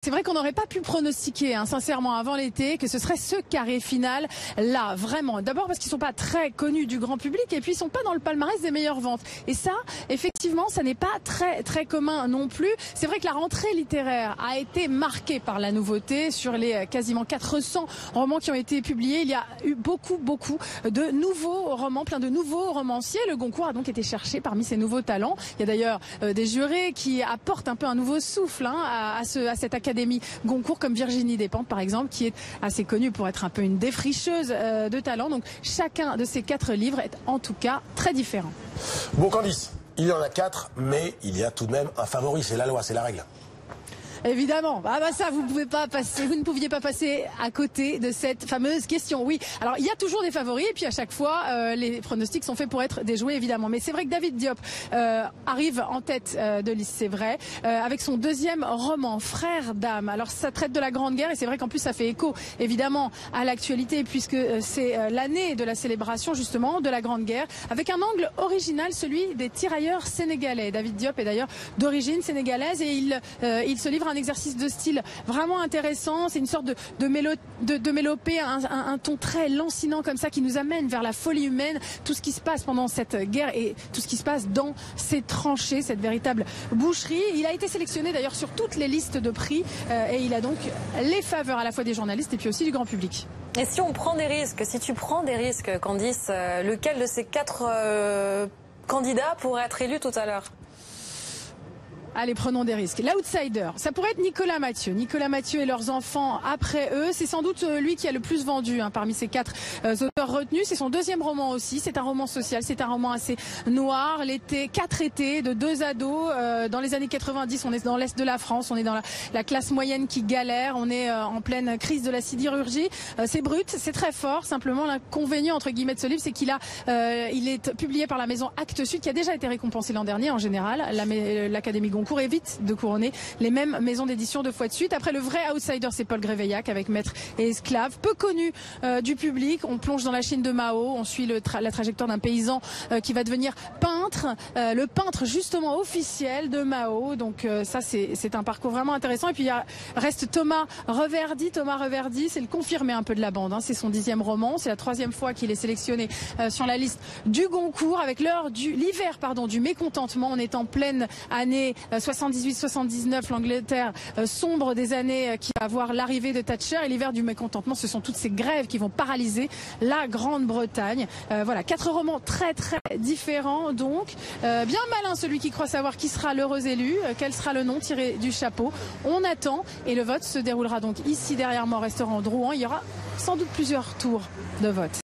C'est vrai qu'on n'aurait pas pu pronostiquer, sincèrement, avant l'été, que ce serait ce carré final là, vraiment. D'abord parce qu'ils sont pas très connus du grand public et puis ils sont pas dans le palmarès des meilleures ventes. Et ça, effectivement, ça n'est pas très commun non plus. C'est vrai que la rentrée littéraire a été marquée par la nouveauté. Sur les quasiment 400 romans qui ont été publiés, il y a eu beaucoup de nouveaux romans, plein de nouveaux romanciers. Le Goncourt a donc été cherché parmi ces nouveaux talents. Il y a d'ailleurs des jurés qui apportent un peu un nouveau souffle à cette académie Goncourt, comme Virginie Despentes par exemple, qui est assez connue pour être un peu une défricheuse de talent. Donc chacun de ces 4 livres est en tout cas très différent. Bon, Candice, il y en a 4, mais il y a tout de même un favori, c'est la loi, c'est la règle. Évidemment, ça vous ne pouviez pas passer à côté de cette fameuse question. Oui, alors il y a toujours des favoris et puis à chaque fois les pronostics sont faits pour être déjoués évidemment. Mais c'est vrai que David Diop arrive en tête de liste, c'est vrai, avec son deuxième roman Frères d'âme. Alors ça traite de la Grande Guerre et c'est vrai qu'en plus ça fait écho évidemment à l'actualité puisque c'est l'année de la célébration justement de la Grande Guerre, avec un angle original, celui des tirailleurs sénégalais. David Diop est d'ailleurs d'origine sénégalaise et il se livre un exercice de style vraiment intéressant. C'est une sorte de mélopée, un ton très lancinant comme ça qui nous amène vers la folie humaine, tout ce qui se passe pendant cette guerre et tout ce qui se passe dans ces tranchées, cette véritable boucherie. Il a été sélectionné d'ailleurs sur toutes les listes de prix et il a donc les faveurs à la fois des journalistes et puis aussi du grand public. Et si on prend des risques, si tu prends des risques, Candice, lequel de ces 4 candidats pourrait être élu tout à l'heure ? Allez, prenons des risques. L'outsider, ça pourrait être Nicolas Mathieu. Nicolas Mathieu et leurs enfants après eux. C'est sans doute lui qui a le plus vendu parmi ces 4 auteurs retenus. C'est son deuxième roman aussi. C'est un roman social. C'est un roman assez noir. 4 étés de 2 ados. Dans les années 90, on est dans l'Est de la France. On est dans la classe moyenne qui galère. On est en pleine crise de la sidérurgie. C'est brut, c'est très fort. Simplement, l'inconvénient, entre guillemets, de ce livre, c'est qu'il est publié par la maison Actes Sud, qui a déjà été récompensé l'an dernier en général. L'Académie Goncourt évite de couronner les mêmes maisons d'édition 2 fois de suite. Après, le vrai outsider, c'est Paul Gréveillac avec Maître et Esclave, peu connu du public. On plonge dans la Chine de Mao, on suit la trajectoire d'un paysan qui va devenir peintre, le peintre justement officiel de Mao. Donc ça, c'est un parcours vraiment intéressant. Et puis il reste Thomas Reverdy. Thomas Reverdy, c'est le confirmé un peu de la bande. C'est son 10e roman. C'est la 3e fois qu'il est sélectionné sur la liste du Goncourt avec l'hiver du mécontentement. On est en pleine année 78-79, l'Angleterre sombre des années qui va voir l'arrivée de Thatcher, et l'hiver du mécontentement, ce sont toutes ces grèves qui vont paralyser la Grande-Bretagne. Voilà, 4 romans très différents donc. Bien malin celui qui croit savoir qui sera l'heureux élu, quel sera le nom tiré du chapeau. On attend et le vote se déroulera donc ici derrière moi au restaurant Drouan. Il y aura sans doute plusieurs tours de vote.